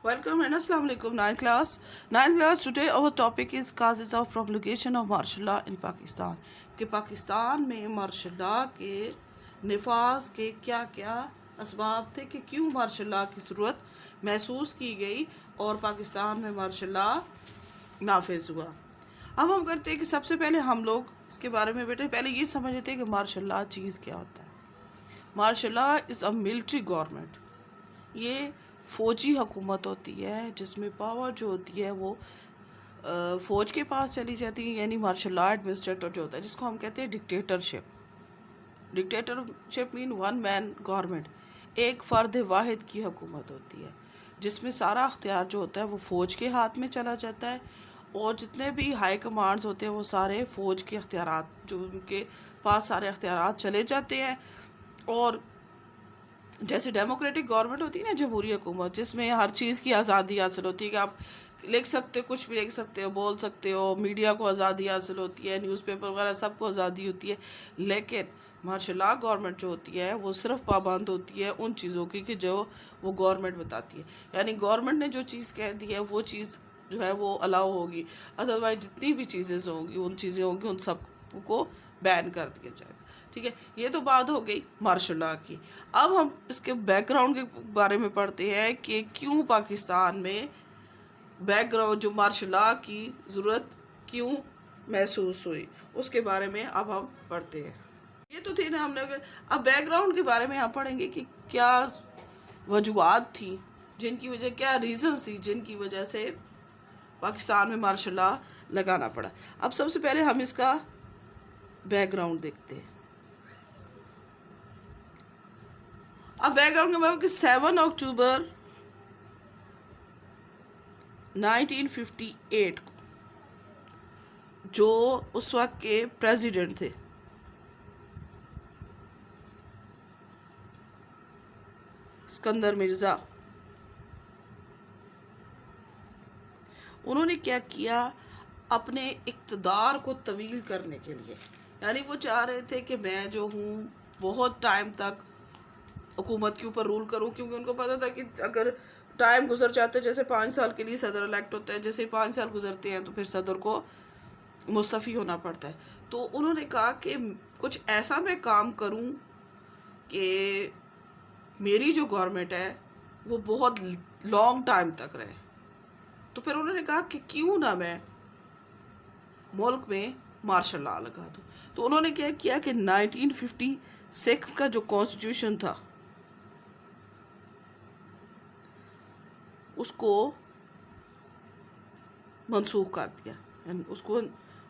Welcome and Assalamu alaikum, ninth class. Ninth class, today our topic is causes of promulgation of martial law in Pakistan. کہ پاکستان میں martial law کے نفاذ کے کیا کیا اسباب تھے کہ کیوں مارشل لاء کی ضرورت محسوس کی گئی اور پاکستان میں مارشل لاء نافذ ہوا. اب ہم کرتے ہیں کہ سب سے پہلے ہم لوگ اس کے بارے میں بیٹے پہلے یہ سمجھتے ہیں کہ مارشل لاء چیز کیا ہوتا ہے. Martial law is a military government. یہ فوجی حکومت ہوتی ہے جس میں پاور جو ہوتی ہے وہ فوج کے پاس چلی جاتی ہے، یعنی مارشل لاء ایڈمنسٹریٹر جو ہوتا ہے جس کو ہم کہتے ہیں ڈکٹیٹرشپ. ڈکٹیٹرشپ مین ون مین گورنمنٹ. ایک فرد واحد کی حکومت ہوتی ہے جس میں سارا اختیار جو ہوتا ہے وہ فوج کے ہاتھ میں چلا جاتا ہے، اور جتنے بھی ہائی کمانڈز ہوتے ہیں وہ سارے فوج کے اختیارات جو ان کے پاس سارے اختیارات چلے جاتے ہیں. اور جیسے ڈیموکریٹک گورنمنٹ ہوتی ہے نا، جمہوری حکومت، جس میں ہر چیز کی آزادی حاصل ہوتی ہے کہ آپ لکھ سکتے ہو، کچھ بھی لکھ سکتے ہو، بول سکتے ہو، میڈیا کو آزادی حاصل ہوتی ہے، نیوز پیپر وغیرہ سب کو آزادی ہوتی ہے. لیکن مارشل لاء گورنمنٹ جو ہوتی ہے وہ صرف پابند ہوتی ہے ان چیزوں کی کہ جو وہ گورنمنٹ بتاتی ہے. یعنی گورنمنٹ نے جو چیز کہہ دی ہے وہ چیز جو ہے وہ الاؤ ہوگی، ادروائز جتنی بھی چیزیں ہوں گی ان سب کو بین کر دیا جائے گا. ٹھیک ہے، یہ تو بات ہو گئی مارشل لاء کی. اب ہم اس کے بیک گراؤنڈ کے بارے میں پڑھتے ہیں کہ کیوں پاکستان میں بیک گراؤنڈ جو مارشل لاء کی ضرورت کیوں محسوس ہوئی، اس کے بارے میں اب ہم پڑھتے ہیں. یہ تو تھی نا ہم نے. اب بیک گراؤنڈ کے بارے میں ہم پڑھیں گے کہ کیا وجوہات تھی جن کی وجہ، کیا ریزنز تھی جن کی وجہ سے پاکستان میں مارشل لاء لگانا پڑا. اب سب سے پہلے ہم اس کا بیک گراؤنڈ دیکھتے ہیں. اب بیک گراؤنڈ کا مطلب کہ 7 اکتوبر 1958 کو جو اس وقت کے پریزیڈنٹ تھے اسکندر مرزا، انہوں نے کیا کیا اپنے اقتدار کو طویل کرنے کے لیے. یعنی وہ چاہ رہے تھے کہ میں جو ہوں بہت ٹائم تک حکومت کے اوپر رول کروں، کیونکہ ان کو پتا تھا کہ اگر ٹائم گزر جاتا ہے، جیسے 5 سال کے لیے صدر الیکٹ ہوتا ہے، جیسے 5 سال گزرتے ہیں تو پھر صدر کو مستعفی ہونا پڑتا ہے. تو انہوں نے کہا کہ کچھ ایسا میں کام کروں کہ میری جو گورنمنٹ ہے وہ بہت لانگ ٹائم تک رہے. تو پھر انہوں نے کہا کہ کیوں نہ میں ملک میں مارشل لاء لگا دوں. تو انہوں نے کیا کیا کہ 1956 کا جو کانسٹیٹیوشن تھا اس کو منسوخ کر دیا، یعنی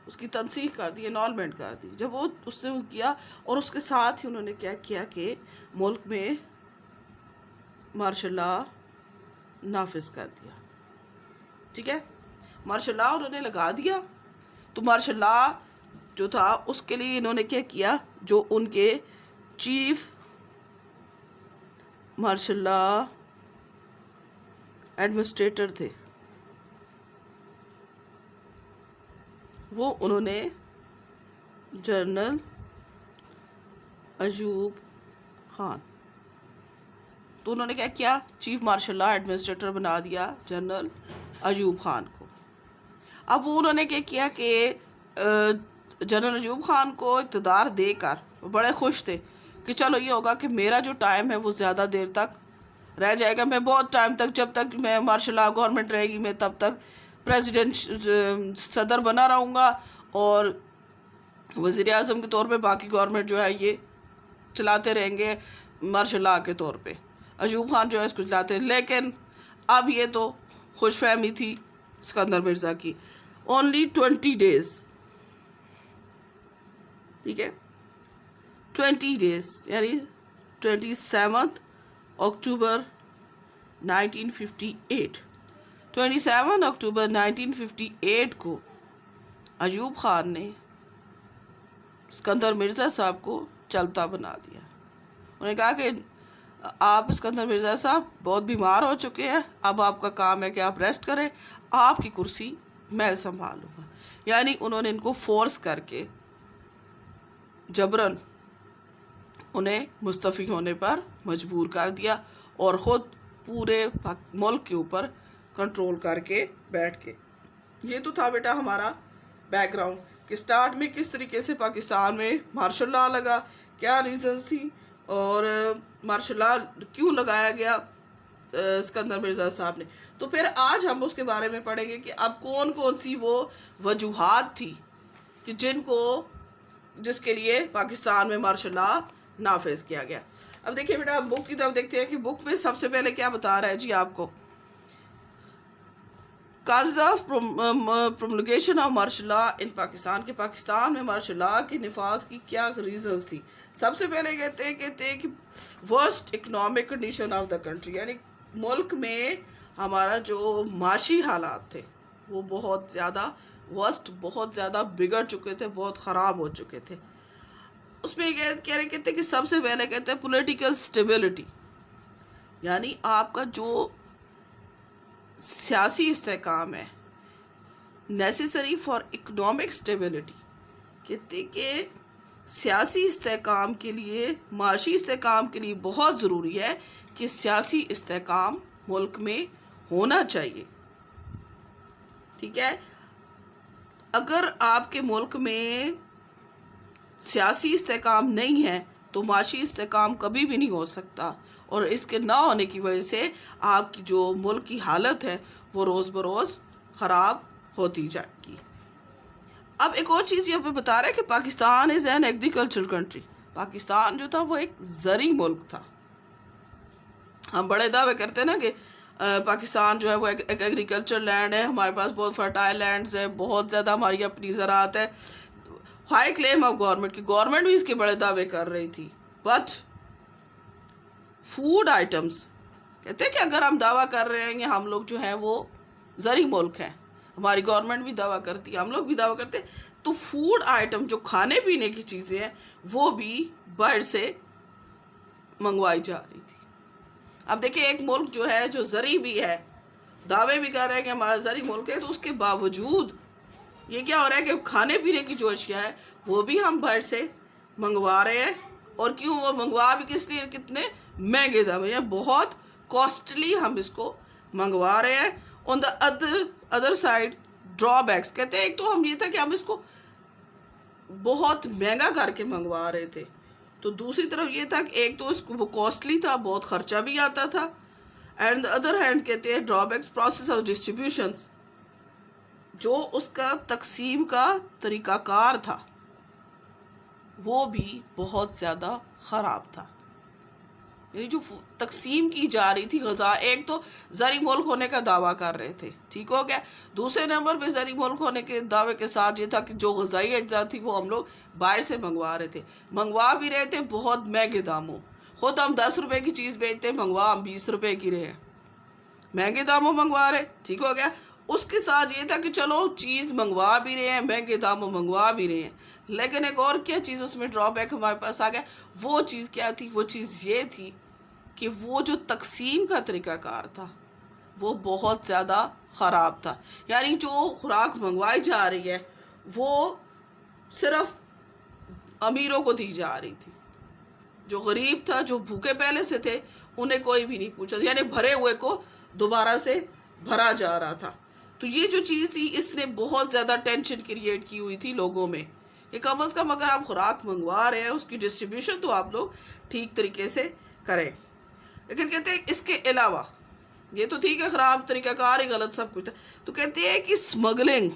اس کی تنسیخ کر دی، انالمنٹ کر دی. جب وہ اس نے کیا، اور اس کے ساتھ ہی انہوں نے کیا کیا کہ ملک میں مارشل لاء نافذ کر دیا. ٹھیک ہے، مارشل لاء انہوں نے لگا دیا. تو مارشل لاء جو تھا اس کے لیے انہوں نے کیا کیا، جو ان کے چیف مارشل لاء ایڈمنسٹریٹر تھے وہ انہوں نے جنرل ایوب خان. تو انہوں نے کیا کیا، چیف مارشل لاء ایڈمنسٹریٹر بنا دیا جنرل ایوب خان کو. اب وہ انہوں نے کیا کیا کہ جنرل ایوب خان کو اقتدار دے کر وہ بڑے خوش تھے کہ چلو یہ ہوگا کہ میرا جو ٹائم ہے وہ زیادہ دیر تک رہ جائے گا، میں بہت ٹائم تک، جب تک میں مارشل لاء گورنمنٹ رہے گی میں تب تک پریزیڈنٹ صدر بنا رہوں گا، اور وزیر اعظم کے طور پہ باقی گورنمنٹ جو ہے یہ چلاتے رہیں گے مارشل لاء کے طور پہ. ایوب خان جو ہے اس کو چلاتے. لیکن اب یہ تو خوش فہمی تھی اسکندر مرزا کی. اونلی 20 days، ٹھیک ہے، 20 days یعنی 27 اکتوبر 1958 27 اکتوبر 1958 کو ایوب خان نے اسکندر مرزا صاحب کو چلتا بنا دیا. انہوں نے کہا کہ آپ اسکندر مرزا صاحب بہت بیمار ہو چکے ہیں، اب آپ کا کام ہے کہ آپ ریسٹ کریں، آپ کی کرسی میں سنبھالوں گا. یعنی انہوں نے ان کو فورس کر کے جبراً انہیں مستعفی ہونے پر مجبور کر دیا، اور خود پورے ملک کے اوپر کنٹرول کر کے بیٹھ کے. یہ تو تھا بیٹا ہمارا بیک گراؤنڈ کہ اسٹارٹ میں کس طریقے سے پاکستان میں مارشل لا لگا, کیا ریزنز تھی, اور مارشل لا کیوں لگایا گیا اسکندر مرزا صاحب نے. تو پھر آج ہم اس کے بارے میں پڑھیں گے کہ اب کون کون سی وہ وجوہات تھی کہ جس کے لیے پاکستان میں مارشل لا نافذ کیا گیا. اب دیکھیے بیٹا بک کی طرف دیکھتے ہیں کہ بک میں سب سے پہلے کیا بتا رہا ہے جی آپ کو, causes of promulgation of martial law in Pakistan, کہ پاکستان میں مارشل لا کے نفاذ کی کیا ریزنز تھی. سب سے پہلے کہتے ہیں کہ worst economic condition of the country, یعنی ملک میں ہمارا جو معاشی حالات تھے وہ بہت زیادہ ورسٹ, بہت زیادہ بگڑ چکے تھے, بہت خراب ہو چکے تھے. اس میں کہتے ہیں کہ سب سے پہلے کہتے ہیں پولیٹیکل سٹیبلٹی, یعنی آپ کا جو سیاسی استحکام ہے نیسیسری فار اکنامک سٹیبلٹی, کہتے کہ سیاسی استحکام کے لیے, معاشی استحکام کے لیے بہت ضروری ہے کہ سیاسی استحکام ملک میں ہونا چاہیے. ٹھیک ہے, اگر آپ کے ملک میں سیاسی استحکام نہیں ہے تو معاشی استحکام کبھی بھی نہیں ہو سکتا, اور اس کے نہ ہونے کی وجہ سے آپ کی جو ملک کی حالت ہے وہ روز بروز خراب ہوتی جائے گی. اب ایک اور چیز یہ بتا رہا ہے کہ Pakistan is an agriculture country, Pakistan جو تھا وہ ایک زرعی ملک تھا. ہم بڑے دعوے کرتے ہیں نا کہ پاکستان جو ہے وہ ایک ایگریکلچر لینڈ ہے, ہمارے پاس بہت فرٹائل لینڈز ہے, بہت زیادہ ہماری اپنی زراعت ہے. ہائی کلیم آف گورنمنٹ کی گورنمنٹ بھی اس کے بڑے دعوے کر رہی تھی, بٹ فوڈ آئٹمس کہتے ہیں کہ اگر ہم دعویٰ کر رہے ہیں کہ ہم لوگ جو ہیں وہ زرعی ملک ہیں, ہماری گورنمنٹ بھی دعویٰ کرتی ہے, ہم لوگ بھی دعویٰ کرتے ہیں, تو فوڈ آئٹم جو کھانے پینے کی چیزیں ہیں وہ بھی باہر سے منگوائی جا رہی تھی. اب دیکھیں ایک ملک جو ہے جو زرعی بھی ہے, دعوے بھی کر رہے ہیں کہ ہمارا زرعی ملک ہے, تو اس کے باوجود یہ کیا ہو رہا ہے کہ کھانے پینے کی جو اشیاء ہے وہ بھی ہم باہر سے منگوا رہے ہیں. اور کیوں وہ منگوا بھی کس لیے, کتنے مہنگے دام, یعنی بہت کاسٹلی ہم اس کو منگوا رہے ہیں. On the other side drawbacks, کہتے ہیں ایک تو ہم یہ تھا کہ ہم اس کو بہت مہنگا کر کے منگوا رہے تھے, تو دوسری طرف یہ تھا کہ ایک تو اس کو وہ کاسٹلی تھا, بہت خرچہ بھی آتا تھا, اینڈ ادر ہینڈ کہتے ہیں ڈرا بیکس پروسیس آف ڈسٹریبیوشنز, جو اس کا تقسیم کا طریقہ کار تھا وہ بھی بہت زیادہ خراب تھا. یعنی جو تقسیم کی جا رہی تھی غذا, ایک تو زرعی ملک ہونے کا دعویٰ کر رہے تھے, ٹھیک ہو گیا, دوسرے نمبر پہ زرعی ملک ہونے کے دعوے کے ساتھ یہ تھا کہ جو غذائی اجزاء تھی وہ ہم لوگ باہر سے منگوا رہے تھے, منگوا بھی رہے تھے بہت مہنگے داموں. خود ہم 10 روپے کی چیز بیچتے ہیں, منگوا ہم 20 روپے کی رہے ہیں, مہنگے داموں منگوا رہے, ٹھیک ہو گیا. اس کے ساتھ یہ تھا کہ چلو چیز منگوا بھی رہے ہیں, مہنگے داموں منگوا بھی رہے ہیں, لیکن ایک اور کیا چیز اس میں ڈرا بیک ہمارے پاس آ گیا. وہ چیز کیا تھی, وہ چیز یہ تھی کہ وہ جو تقسیم کا طریقہ کار تھا وہ بہت زیادہ خراب تھا. یعنی جو خوراک منگوائی جا رہی ہے وہ صرف امیروں کو دی جا رہی تھی, جو غریب تھا, جو بھوکے پہلے سے تھے, انہیں کوئی بھی نہیں پوچھا, یعنی بھرے ہوئے کو دوبارہ سے بھرا جا رہا تھا. تو یہ جو چیز تھی اس نے بہت زیادہ ٹینشن کریٹ کی ہوئی تھی لوگوں میں کہ کم از کم اگر آپ خوراک منگوا رہے ہیں اس کی ڈسٹریبیوشن تو آپ لوگ ٹھیک طریقے سے کریں. لیکن کہتے ہیں اس کے علاوہ یہ تو ٹھیک ہے خراب طریقہ کار ہی غلط سب کچھ تھا, تو کہتے ہیں کہ اسمگلنگ,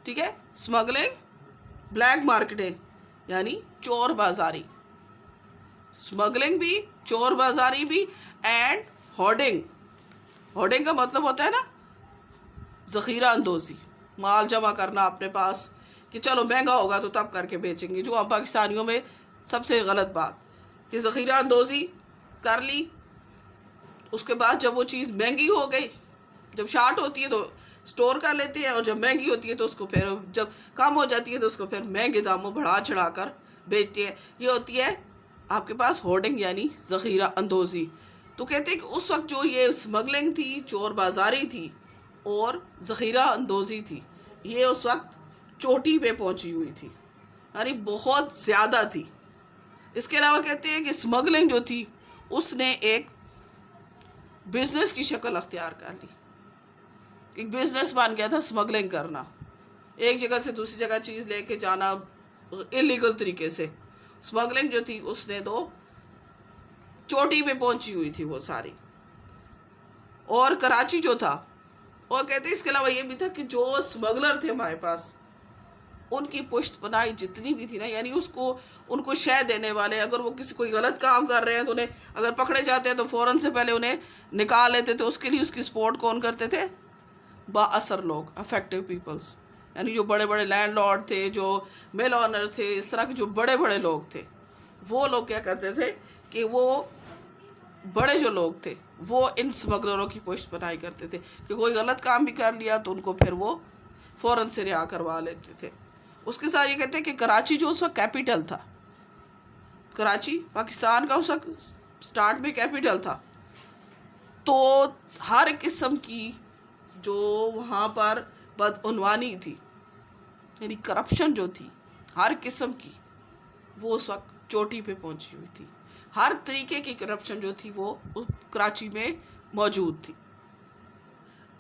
ٹھیک ہے, اسمگلنگ, بلیک مارکیٹنگ یعنی چور بازاری, اسمگلنگ بھی, چور بازاری بھی, اینڈ ہوڈنگ. ہوڈنگ کا مطلب ہوتا ہے نا ذخیرہ اندوزی, مال جمع کرنا اپنے پاس کہ چلو مہنگا ہوگا تو تب کر کے بیچیں گے, جو ہم پاکستانیوں میں سب سے غلط بات کہ ذخیرہ اندوزی کر لی, اس کے بعد جب وہ چیز مہنگی ہو گئی, جب شارٹ ہوتی ہے تو سٹور کر لیتے ہیں, اور جب مہنگی ہوتی ہے تو اس کو پھر جب کم ہو جاتی ہے تو اس کو پھر مہنگے داموں بڑھا چڑھا کر بیچتے ہیں. یہ ہوتی ہے آپ کے پاس ہوڈنگ یعنی ذخیرہ اندوزی. تو کہتے ہیں کہ اس وقت جو یہ اسمگلنگ تھی, چور بازاری تھی اور ذخیرہ اندوزی تھی, یہ اس وقت چوٹی پہ پہنچی ہوئی تھی, یعنی بہت زیادہ تھی. اس کے علاوہ کہتے ہیں کہ اسمگلنگ جو تھی اس نے ایک بزنس کی شکل اختیار کر لی. ایک بزنس بن گیا تھا اسمگلنگ کرنا, ایک جگہ سے دوسری جگہ چیز لے کے جانا انلیگل طریقے سے. اسمگلنگ جو تھی اس نے تو چوٹی پہ پہنچی ہوئی تھی وہ ساری. اور کراچی جو تھا, اور کہتے ہیں اس کے علاوہ یہ بھی تھا کہ جو اسمگلر تھے ہمارے پاس, ان کی پشت پناہی جتنی بھی تھی نا, یعنی ان کو شے دینے والے, اگر وہ کوئی غلط کام کر رہے ہیں تو انہیں اگر پکڑے جاتے ہیں تو فوراً سے پہلے انہیں نکال لیتے تھے. اس کے لیے اس کی سپورٹ کون کرتے تھے؟ با اثر لوگ, افیکٹو پیپلز, یعنی جو بڑے بڑے لینڈ لارڈ تھے, جو مل آنر تھے, اس طرح کے جو بڑے بڑے لوگ تھے, وہ لوگ کیا کرتے تھے کہ وہ بڑے جو لوگ تھے وہ ان اسمگلروں کی پشت پناہی کرتے تھے کہ کوئی غلط کام بھی کر لیا تو ان کو پھر وہ فوراً سے رہا کروا لیتے تھے. اس کے ساتھ یہ کہتے ہیں کہ کراچی جو اس وقت کیپیٹل تھا, کراچی پاکستان کا اس وقت سٹارٹ میں کیپیٹل تھا, تو ہر قسم کی جو وہاں پر بدعنوانی تھی, یعنی کرپشن جو تھی ہر قسم کی, وہ اس وقت چوٹی پہ پہنچی ہوئی تھی. ہر طریقے کی کرپشن جو تھی وہ کراچی میں موجود تھی.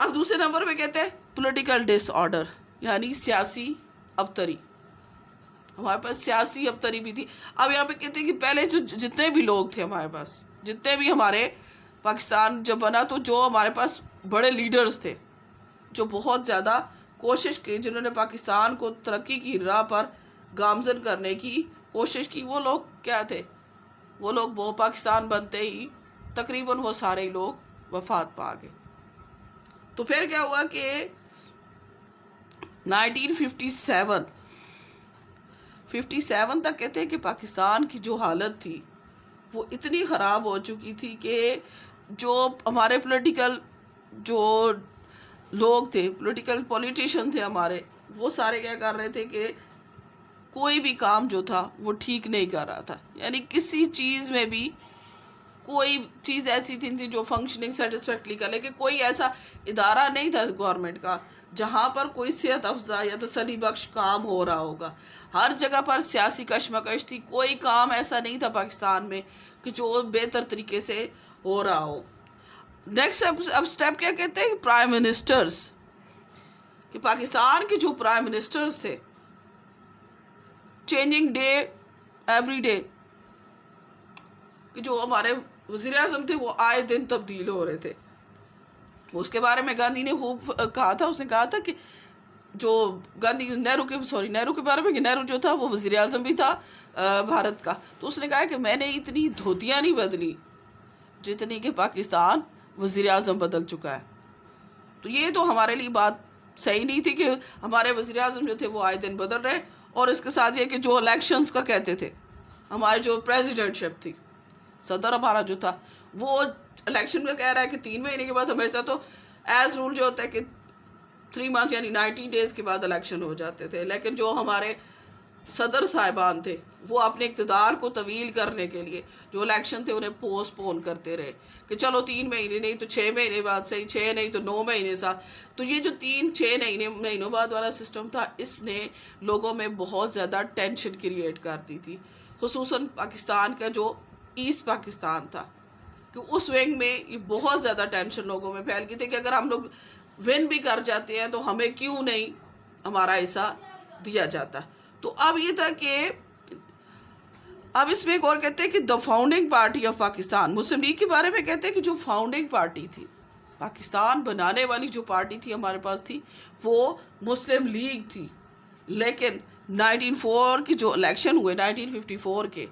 اب دوسرے نمبر پہ کہتے ہیں پولیٹیکل ڈس آرڈر, یعنی سیاسی ابتری. ہمارے پاس سیاسی ابتری بھی تھی. اب یہاں پہ کہتے ہیں کہ پہلے جو جتنے بھی لوگ تھے ہمارے پاس, جتنے بھی ہمارے پاکستان جب بنا, تو جو ہمارے پاس بڑے لیڈرز تھے جو بہت زیادہ کوشش کی, جنہوں نے پاکستان کو ترقی کی راہ پر گامزن کرنے کی کوشش کی, وہ لوگ کیا تھے؟ وہ لوگ وہ پاکستان بنتے ہی تقریباً وہ سارے لوگ وفات پا گئے. تو پھر کیا ہوا کہ 1957 تک کہتے ہیں کہ پاکستان کی جو حالت تھی وہ اتنی خراب ہو چکی تھی کہ جو ہمارے پولیٹیکل جو لوگ تھے, پولیٹیشین تھے ہمارے, وہ سارے کیا کر رہے تھے کہ کوئی بھی کام جو تھا وہ ٹھیک نہیں کر رہا تھا. یعنی کسی چیز میں بھی کوئی چیز ایسی تھی جو فنکشننگ سیٹسفیکٹلی کر لے, کہ کوئی ایسا ادارہ نہیں تھا گورنمنٹ کا جہاں پر کوئی صحت افزا یا تسلی بخش کام ہو رہا ہوگا. ہر جگہ پر سیاسی کشمکش تھی, کوئی کام ایسا نہیں تھا پاکستان میں کہ جو بہتر طریقے سے ہو رہا ہو. نیکسٹ اب سٹیپ کیا کہتے ہیں؟ پرائم منسٹرز, کہ پاکستان کے جو پرائم منسٹرز تھے, چینجنگ ڈے ایوری ڈے, کہ جو ہمارے وزیر اعظم تھے وہ آئے دن تبدیل ہو رہے تھے. اس کے بارے میں گاندھی نے خوب کہا تھا, اس نے کہا تھا کہ جو نہرو کے بارے میں, کہ نہرو جو تھا وہ وزیر اعظم بھی تھا بھارت کا, تو اس نے کہا کہ میں نے اتنی دھوتیاں نہیں بدلی جتنی کہ پاکستان وزیر اعظم بدل چکا ہے. تو یہ تو ہمارے لیے بات صحیح نہیں تھی کہ ہمارے وزیر اعظم جو تھے وہ آئے دن بدل رہے. اور اس کے ساتھ یہ کہ جو الیکشنز کا کہتے تھے, ہمارے جو پریزیڈنٹ شپ تھی, صدر ہمارا جو تھا وہ الیکشن میں کہہ رہا ہے کہ 3 مہینے کے بعد, ہمیشہ تو ایز رول جو ہوتا ہے کہ 3 months یعنی 90 days کے بعد الیکشن ہو جاتے تھے. لیکن جو ہمارے صدر صاحبان تھے وہ اپنے اقتدار کو طویل کرنے کے لیے جو الیکشن تھے انہیں پوسٹ پون کرتے رہے کہ چلو 3 مہینے نہیں تو 6 مہینے بعد صحیح, 6 نہیں تو 9 مہینے سا. تو یہ جو 3-6 مہینوں بعد والا سسٹم تھا, اس نے لوگوں میں بہت زیادہ ٹینشن کریٹ کر دی تھی, خصوصاً پاکستان کا جو ایسٹ پاکستان تھا, کہ اس ونگ میں یہ بہت زیادہ ٹینشن لوگوں میں پھیل گئی تھی کہ اگر ہم لوگ ون بھی کر جاتے ہیں تو ہمیں کیوں نہیں ہمارا حصہ دیا جاتا. تو اب یہ تھا کہ اب اس میں ایک اور کہتے ہیں کہ the founding party of Pakistan, Muslim league کے بارے میں کہتے ہیں کہ جو فاؤنڈنگ پارٹی تھی, پاکستان بنانے والی جو پارٹی تھی ہمارے پاس تھی, وہ مسلم لیگ تھی. لیکن 1904 کی جو الیکشن ہوئے 1954 کے,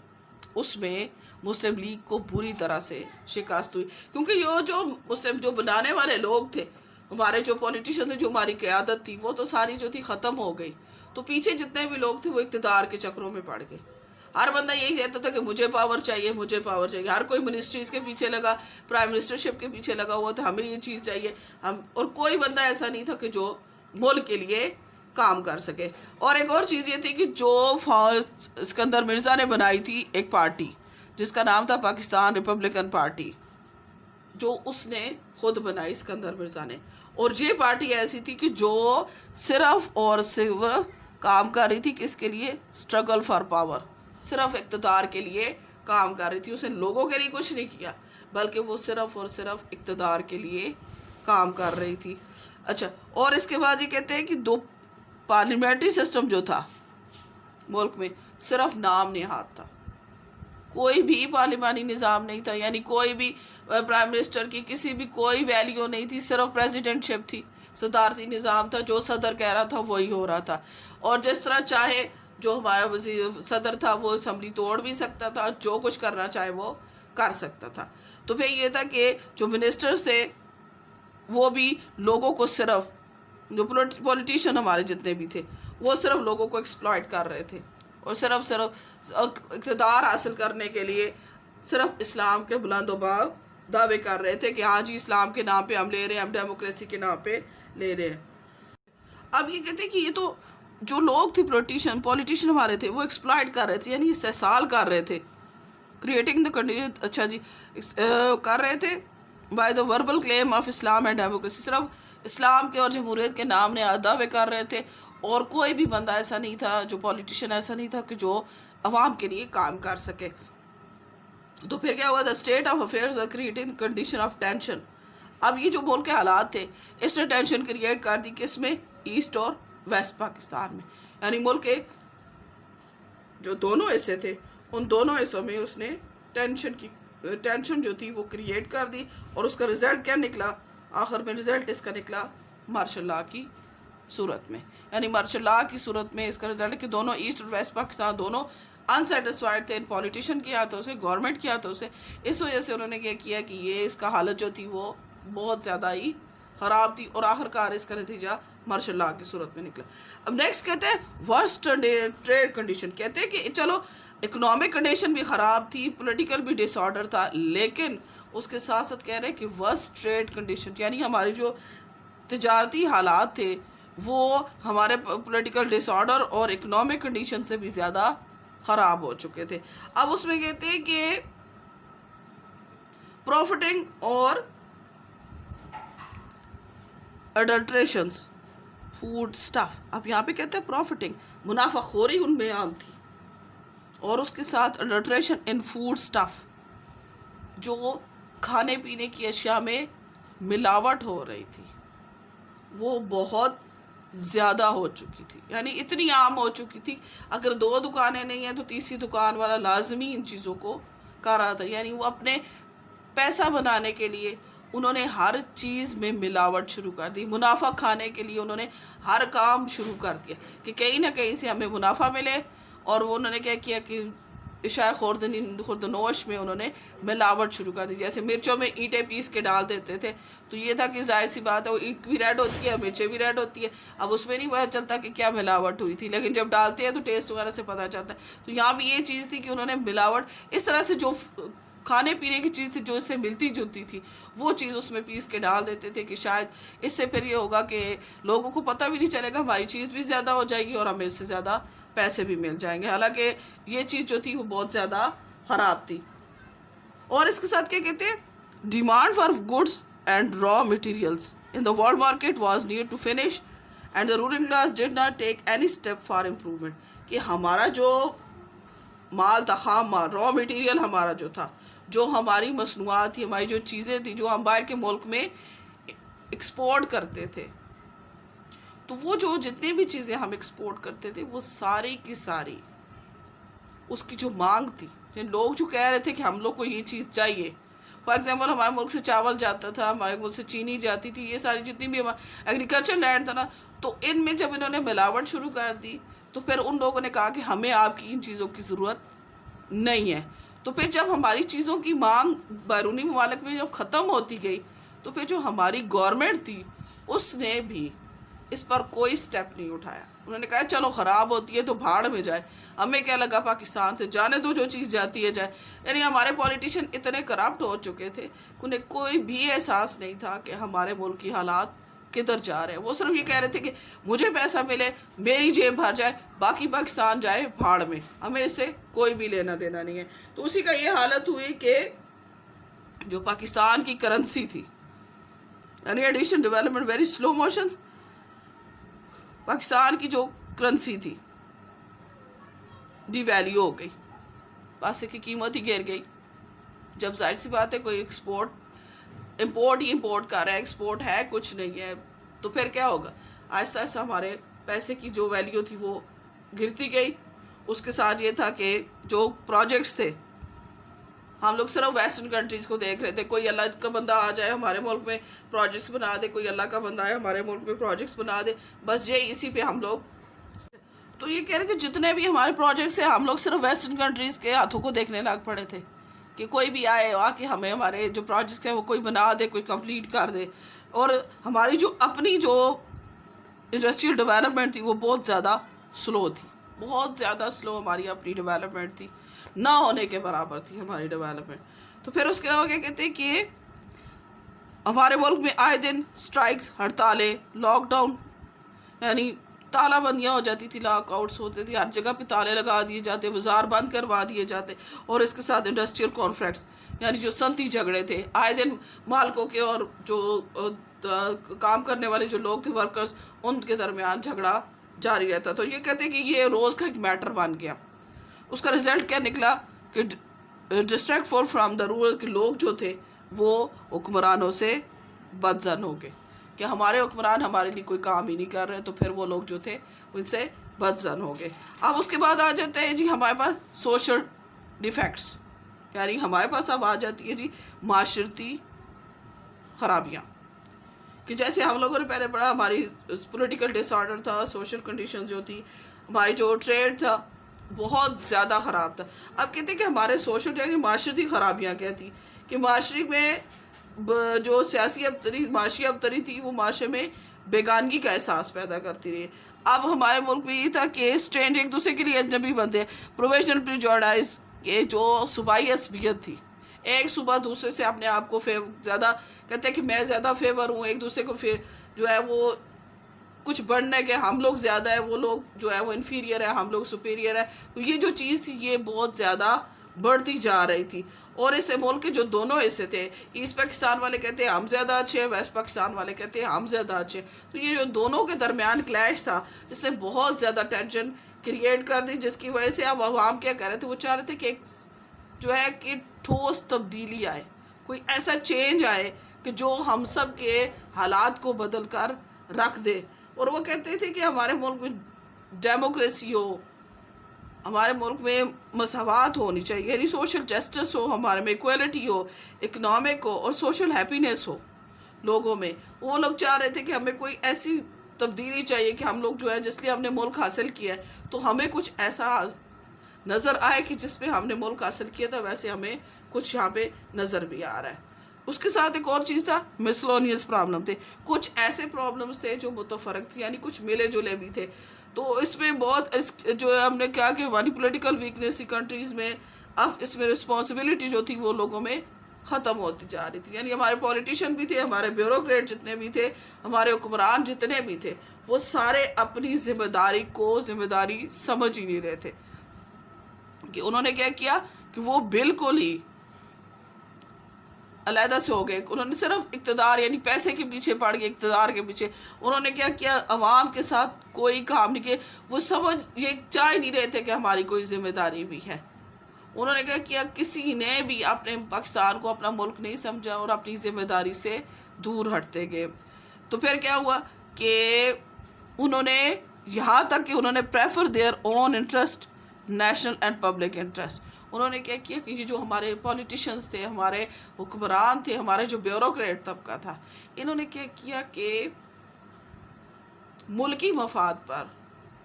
اس میں مسلم لیگ کو بری طرح سے شکست ہوئی, کیونکہ یہ جو مسلم جو بنانے والے لوگ تھے, ہمارے جو پولیٹیشین تھے, جو ہماری قیادت تھی, وہ تو ساری جو تھی ختم ہو گئی. تو پیچھے جتنے بھی لوگ تھے وہ اقتدار کے چکروں میں پڑ گئے. ہر بندہ یہی کہتا تھا کہ مجھے پاور چاہیے, مجھے پاور چاہیے. ہر کوئی منسٹریز کے پیچھے لگا, پرائم منسٹرشپ کے پیچھے لگا ہوا تھا, ہمیں یہ چیز چاہیے. اور کوئی بندہ ایسا نہیں تھا کہ جو ملک کے لیے کام کر سکے. اور ایک اور چیز یہ تھی کہ جو اسکندر مرزا نے بنائی تھی ایک پارٹی جس کا نام تھا پاکستان ریپبلکن پارٹی, جو اس نے خود بنائی اسکندر مرزا نے. اور یہ پارٹی ایسی تھی کہ جو صرف اور صرف کام کر رہی تھی کس کے لیے؟ اسٹرگل فار پاور, صرف اقتدار کے لیے کام کر رہی تھی. اس نے لوگوں کے لیے کچھ نہیں کیا, بلکہ وہ صرف اور صرف اقتدار کے لیے کام کر رہی تھی. اچھا، اور اس کے بعد یہ کہتے ہیں کہ دو پارلیمنٹری سسٹم جو تھا ملک میں صرف نام نہاد تھا، کوئی بھی پارلیمانی نظام نہیں تھا، یعنی کوئی بھی پرائم منسٹر کی کسی بھی کوئی ویلیو نہیں تھی، صرف پریزیڈنٹ شپ تھی، صدارتی نظام تھا، جو صدر کہہ رہا تھا وہی ہو رہا تھا، اور جس طرح چاہے جو ہمارا وزیر صدر تھا وہ اسمبلی توڑ بھی سکتا تھا، جو کچھ کرنا چاہے وہ کر سکتا تھا. تو پھر یہ تھا کہ جو منسٹرز تھے وہ بھی لوگوں کو صرف، جو پولیٹیشین ہمارے جتنے بھی تھے وہ صرف لوگوں کو ایکسپلائٹ کر رہے تھے، اور صرف اقتدار حاصل کرنے کے لیے صرف اسلام کے بلند و باغ دعوے کر رہے تھے کہ ہاں جی اسلام کے نام پہ ہم لے رہے ہیں، ہم ڈیموکریسی کے نام پہ لے رہے ہیں. اب یہ کہتے ہیں کہ یہ تو جو لوگ تھے پولیٹیشین ہمارے تھے وہ ایکسپلائٹ کر رہے تھے، یعنی استحصال کر رہے تھے، کریٹنگ دا کنڈیشن، اچھا جی، کر رہے تھے by the verbal claim of Islam and democracy, صرف اسلام کے اور جمہوریت کے نام نے دعوے کر رہے تھے، اور کوئی بھی بندہ ایسا نہیں تھا، جو پولیٹیشین ایسا نہیں تھا کہ جو عوام کے لیے کام کر سکے. تو پھر کیا ہوا؟ The state of affairs are creating condition of tension. اب یہ جو ملک کے حالات تھے اس نے ٹینشن کریٹ کر دی، کس میں؟ ایسٹ اور ویسٹ پاکستان میں، یعنی ملک کے جو دونوں حصے تھے ان دونوں حصوں میں اس نے ٹینشن جو تھی وہ کریٹ کر دی، اور اس کا رزلٹ کیا نکلا؟ آخر میں رزلٹ اس کا نکلا مارشل لا کی صورت میں، یعنی مارشل لا کی صورت میں اس کا رزلٹ ہے کہ دونوں ایسٹ اور ویسٹ پاکستان دونوں انسیٹسفائڈ تھے ان پولیٹیشین کے ہاتھوں سے، گورنمنٹ کے ہاتھوں سے. اس وجہ سے انہوں نے کیا کیا کہ یہ اس کا حالت جو تھی وہ بہت زیادہ ہی خراب تھی، اور آخر کار اس کا نتیجہ مارشل لا کی صورت میں نکلا. اب نیکسٹ کہتے ہیں ورسٹ ٹریڈ کنڈیشن. کہتے ہیں کہ چلو اکنامک کنڈیشن بھی خراب تھی، پولیٹیکل بھی ڈس آرڈر تھا، لیکن اس کے ساتھ ساتھ کہہ رہے ہیں کہ ورسٹ ٹریڈ کنڈیشن، یعنی ہماری جو تجارتی حالات تھے وہ ہمارے پولیٹیکل ڈس آرڈر اور اکنامک کنڈیشن سے بھی زیادہ خراب ہو چکے تھے. اب اس میں کہتے ہیں کہ پروفٹنگ اور اڈلٹریشنز فوڈ سٹف. اب یہاں پہ کہتے ہیں پروفٹنگ، منافع خوری ان میں عام تھی، اور اس کے ساتھ اڈلٹریشن ان فوڈ سٹف، جو کھانے پینے کی اشیاء میں ملاوٹ ہو رہی تھی وہ بہت زیادہ ہو چکی تھی، یعنی اتنی عام ہو چکی تھی، اگر 2 دکانیں نہیں ہیں تو تیسری دکان والا لازمی ان چیزوں کو کر رہا تھا. یعنی وہ اپنے پیسہ بنانے کے لیے انہوں نے ہر چیز میں ملاوٹ شروع کر دی، منافع کھانے کے لیے انہوں نے ہر کام شروع کر دیا کہ کہیں نہ کہیں سے ہمیں منافع ملے، اور وہ انہوں نے کیا کیا کہ اشیاء خوردنوش میں انہوں نے ملاوٹ شروع کر دی. جیسے مرچوں میں اینٹیں پیس کے ڈال دیتے تھے، تو یہ تھا کہ ظاہر سی بات ہے وہ اینٹ بھی ریڈ ہوتی ہے، مرچیں بھی ریڈ ہوتی ہے، اب اس میں نہیں پتہ چلتا کہ کیا ملاوٹ ہوئی تھی، لیکن جب ڈالتے ہیں تو ٹیسٹ وغیرہ سے پتہ چلتا ہے. تو یہاں بھی یہ چیز تھی کہ انہوں نے ملاوٹ اس طرح سے، جو کھانے پینے کی چیز تھی جو اس سے ملتی جلتی تھی وہ چیز اس میں پیس کے ڈال دیتے تھے کہ شاید اس سے پھر یہ ہوگا کہ لوگوں کو پتہ بھی نہیں چلے گا، ہماری چیز بھی زیادہ ہو جائے گی اور ہمیں اس سے زیادہ پیسے بھی مل جائیں گے. حالانکہ یہ چیز جو تھی وہ بہت زیادہ خراب تھی. اور اس کے ساتھ کیا کہتے ہیں؟ Demand for goods and raw materials in the world market was near to finish and the rolling class did not take any step for improvement. کہ ہمارا جو مال تھا، خام مال، را مٹیریل ہمارا جو تھا، جو ہماری مصنوعات تھی، ہماری جو چیزیں تھیں جو ہم باہر کے ملک میں ایکسپورٹ کرتے تھے، تو وہ جو جتنی بھی چیزیں ہم ایکسپورٹ کرتے تھے وہ ساری کی ساری اس کی جو مانگ تھی، لوگ جو کہہ رہے تھے کہ ہم لوگ کو یہ چیز چاہیے. فار ایگزامپل ہمارے ملک سے چاول جاتا تھا، ہمارے ملک سے چینی جاتی تھی، یہ ساری جتنی بھی ایگریکلچر لینڈ تھا نا، تو ان میں جب انہوں نے ملاوٹ شروع کر دی تو پھر ان لوگوں نے کہا کہ ہمیں آپ کی ان چیزوں کی ضرورت نہیں ہے. تو پھر جب ہماری چیزوں کی مانگ بیرونی ممالک میں جب ختم ہوتی گئی تو پھر جو ہماری گورنمنٹ تھی اس نے بھی اس پر کوئی سٹیپ نہیں اٹھایا. انہوں نے کہا چلو خراب ہوتی ہے تو بھاڑ میں جائے، ہمیں کیا لگا پاکستان سے، جانے دو جو چیز جاتی ہے جائے. یعنی ہمارے پولیٹیشین اتنے کرپٹ ہو چکے تھے کہ انہیں کوئی بھی احساس نہیں تھا کہ ہمارے ملک کی حالات کدھر جا رہے ہیں. وہ صرف یہ کہہ رہے تھے کہ مجھے پیسہ ملے، میری جیب بھر جائے، باقی پاکستان جائے بھاڑ میں، ہمیں اس سے کوئی بھی لینا دینا نہیں ہے. تو اسی کا یہ حالت ہوئی کہ جو پاکستان کی کرنسی تھی، یعنی addition development very slow motion, Pakistan کی جو کرنسی تھی ڈی ویلیو ہو گئی، پیسے کی قیمت ہی گر گئی. جب ظاہر سی بات ہے کوئی امپورٹ ہی امپورٹ کر رہا ہے، ایکسپورٹ ہے کچھ نہیں ہے، تو پھر کیا ہوگا؟ آہستہ آہستہ ہمارے پیسے کی جو ویلیو تھی وہ گرتی گئی. اس کے ساتھ یہ تھا کہ جو پروجیکٹس تھے ہم لوگ صرف ویسٹرن کنٹریز کو دیکھ رہے تھے. کوئی اللہ کا بندہ آ جائے ہمارے ملک میں پروجیکٹس بنا دے، کوئی اللہ کا بندہ آئے ہمارے ملک میں پروجیکٹس بنا دے، بس یہ اسی پہ ہم لوگ. تو یہ کہہ رہے کہ جتنے بھی ہمارے پروجیکٹس ہیں ہم لوگ صرف ویسٹرن کنٹریز کے ہاتھوں کو دیکھنے لگ پڑے تھے کہ کوئی بھی آئے آ کے ہمیں ہمارے جو پروجیکٹس ہیں وہ کوئی بنا دے، کوئی کمپلیٹ کر دے. اور ہماری جو اپنی جو انڈسٹریل ڈیولپمنٹ تھی وہ بہت زیادہ سلو تھی، بہت زیادہ سلو ہماری اپنی ڈیولپمنٹ تھی، نہ ہونے کے برابر تھی ہماری ڈیولپمنٹ. تو پھر اس کے علاوہ کیا کہتے ہیں کہ ہمارے ملک میں آئے دن اسٹرائکس، ہڑتالیں، لاک ڈاؤن، یعنی تالہ بندیاں ہو جاتی تھی، لاک آؤٹس ہوتے تھے، ہر جگہ پہ تالے لگا دیے جاتے، بازار بند کروا دیے جاتے. اور اس کے ساتھ انڈسٹریل کانفلکٹس، یعنی جو صنعتی جھگڑے تھے، آئے دن مالکوں کے اور جو کام کرنے والے جو لوگ تھے ورکرز، ان کے درمیان جھگڑا جاری رہتا. تو یہ کہتے ہیں کہ یہ روز کا ایک میٹر بن گیا. اس کا رزلٹ کیا نکلا کہ district four from the rule, کے لوگ جو تھے وہ حکمرانوں سے بدظن ہو گئے کہ ہمارے حکمران ہمارے لیے کوئی کام ہی نہیں کر رہے. تو پھر وہ لوگ جو تھے ان سے بدظن ہو گئے. اب اس کے بعد آ جاتے ہیں جی ہمارے پاس سوشل ڈیفیکٹس، یعنی ہمارے پاس اب آ جاتی ہے جی معاشرتی خرابیاں. کہ جیسے ہم لوگوں نے پہلے پڑھا ہماری پولیٹیکل ڈس آرڈر تھا، سوشل کنڈیشن جو تھی، ہماری جو ٹریڈ تھا بہت زیادہ خراب تھا. اب کہتے ہیں کہ ہمارے سوشل یعنی معاشرتی خرابیاں کیا تھی کہ معاشرے میں جو سیاسی ابتری، معاشی ابتری تھی وہ معاشرے میں بیگانگی کا احساس پیدا کرتی رہی. اب ہمارے ملک میں یہ تھا کہ اسٹرینج ایک دوسرے کے لیے اجنبی بنتے ہیں. پروویژنل پریجوڈائز، یہ جو صوبائی عصبیت تھی، ایک صوبہ دوسرے سے اپنے آپ کو زیادہ کہتے ہیں کہ میں زیادہ فیور ہوں، ایک دوسرے کو جو ہے وہ کچھ بڑھنے کے ہم لوگ زیادہ ہے، وہ لوگ جو ہے وہ انفیریئر ہے، ہم لوگ سپیریئر ہے. تو یہ جو چیز تھی یہ بہت زیادہ بڑھتی جا رہی تھی. اور اس ملک کے جو دونوں حصے تھے، ایسٹ پاکستان والے کہتے ہیں ہم زیادہ اچھے ہیں، ویسٹ پاکستان والے کہتے ہیں ہم زیادہ اچھے. تو یہ جو دونوں کے درمیان کلیش تھا جس نے بہت زیادہ ٹینشن کریٹ کر دی، جس کی وجہ سے اب عوام کیا کر رہے تھے، وہ چاہ رہے تھے کہ ایک جو ہے کہ ٹھوس تبدیلی آئے، کوئی ایسا چینج آئے کہ جو ہم سب کے حالات کو بدل کر رکھ دے. اور وہ کہتے تھے کہ ہمارے ملک میں ڈیموکریسی ہو، ہمارے ملک میں مساوات ہونی چاہیے، یعنی سوشل جسٹس ہو، ہمارے میں ایکویلٹی ہو، اکنامک ہو اور سوشل ہیپینس ہو لوگوں میں. وہ لوگ چاہ رہے تھے کہ ہمیں کوئی ایسی تبدیلی چاہیے کہ ہم لوگ جو ہے جس لیے ہم نے ملک حاصل کیا ہے تو ہمیں کچھ ایسا نظر آئے کہ جس پہ ہم نے ملک حاصل کیا تھا ویسے ہمیں کچھ یہاں پہ نظر بھی آ رہا ہے. اس کے ساتھ ایک اور چیز تھا مسلونیس پرابلم تھے، کچھ ایسے پرابلمس تھے جو متفرق تھے، یعنی کچھ ملے جلے بھی تھے. تو اس میں بہت جو ہم نے کہا کہ ہماری پولیٹیکل ویکنیس تھی کنٹریز میں، اب اس میں رسپانسبلٹی جو تھی وہ لوگوں میں ختم ہوتی جا رہی تھی. یعنی ہمارے پولیٹیشین بھی تھے، ہمارے بیوروکریٹ جتنے بھی تھے، ہمارے حکمران جتنے بھی تھے، وہ سارے اپنی ذمہ داری کو ذمہ داری سمجھ ہی نہیں رہے تھے. کہ انہوں نے کیا کیا کہ وہ بالکل ہی علیحدہ سے ہو گئے. انہوں نے صرف اقتدار یعنی پیسے کے پیچھے پڑ گئے، اقتدار کے پیچھے. انہوں نے کیا کیا، عوام کے ساتھ کوئی کام نہیں کیا. وہ سمجھ یہ چاہ نہیں رہے تھے کہ ہماری کوئی ذمہ داری بھی ہے. انہوں نے کیا کیا، کسی نے بھی اپنے پاکستان کو اپنا ملک نہیں سمجھا اور اپنی ذمہ داری سے دور ہٹتے گئے. تو پھر کیا ہوا کہ انہوں نے یہاں تک کہ انہوں نے prefer their own interest national and public interest. انہوں نے کیا کیا کہ یہ جو ہمارے پولیٹیشنز تھے، ہمارے حکمران تھے، ہمارے جو بیوروکریٹ طبقہ تھا، انہوں نے کیا کیا کہ ملکی مفاد پر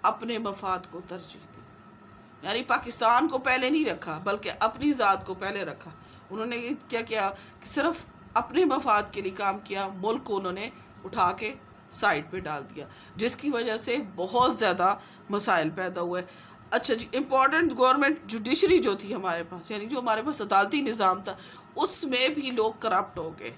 اپنے مفاد کو ترجیح دی. یعنی پاکستان کو پہلے نہیں رکھا بلکہ اپنی ذات کو پہلے رکھا. انہوں نے کیا کیا کہ صرف اپنے مفاد کے لیے کام کیا، ملک کو انہوں نے اٹھا کے سائڈ پہ ڈال دیا، جس کی وجہ سے بہت زیادہ مسائل پیدا ہوئے. اچھا جی، امپورٹنٹ گورنمنٹ جوڈیشری جو تھی ہمارے پاس، یعنی جو ہمارے پاس عدالتی نظام تھا، اس میں بھی لوگ کرپٹ ہو گئے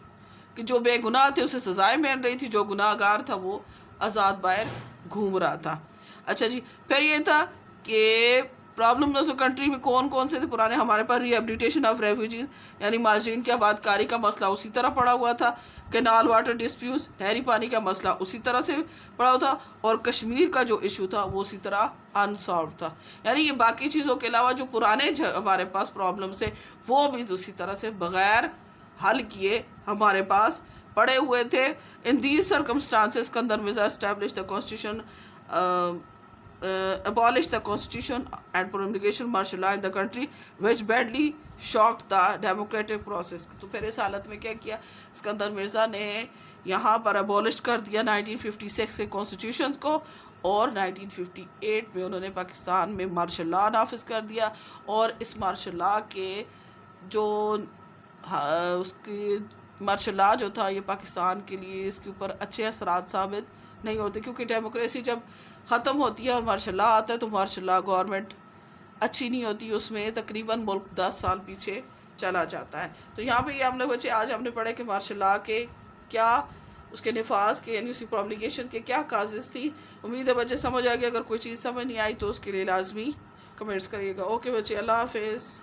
کہ جو بے گناہ تھے اسے سزائیں مل رہی تھی، جو گناہ گار تھا وہ آزاد باہر گھوم رہا تھا. اچھا جی، پھر یہ تھا کہ پرابلمز کنٹری میں کون کون سے تھے پرانے، ہمارے پاس ریہیبلیٹیشن آف ریفیوجیز یعنی مہاجرین کی آباد کاری کا مسئلہ اسی طرح پڑا ہوا تھا، کینال واٹر ڈسپیوٹس نہری پانی کا مسئلہ اسی طرح سے پڑا ہوا تھا، اور کشمیر کا جو ایشو تھا وہ اسی طرح انسالوڈ تھا. یعنی یہ باقی چیزوں کے علاوہ جو پرانے ہمارے پاس پرابلمس ہیں وہ بھی اسی طرح سے بغیر حل کیے ہمارے پاس پڑے ہوئے تھے. In these circumstances Iskandar Mirza establish the constitution abolish the constitution and promulgation martial law in the country which badly shocked the democratic process. تو پھر اس حالت میں کیا کیا اسکندر مرزا نے یہاں پر abolish کر دیا 1956 کے کانسٹیٹیوشنز کو، اور 1958 میں انہوں نے پاکستان میں مارشل لا نافذ کر دیا. اور اس مارشل لا کے جو اس کی مارشل لا جو تھا یہ پاکستان کے لیے اس کے اوپر اچھے اثرات ثابت نہیں ہوتے، کیونکہ ڈیموکریسی جب ختم ہوتی ہے اور مارشل لا آتا ہے تو مارشل لا گورنمنٹ اچھی نہیں ہوتی، اس میں تقریباً ملک 10 سال پیچھے چلا جاتا ہے. تو یہاں پہ یہ ہم نے بچے آج ہم نے پڑھا کہ مارشل لا کے کیا اس کے نفاذ کے یعنی اس کی پرومولگیشن کے کیا کازز تھی. امید ہے بچے سمجھ آ گیا. اگر کوئی چیز سمجھ نہیں آئی تو اس کے لیے لازمی کمنٹس کریے گا. اوکے بچے، اللہ حافظ.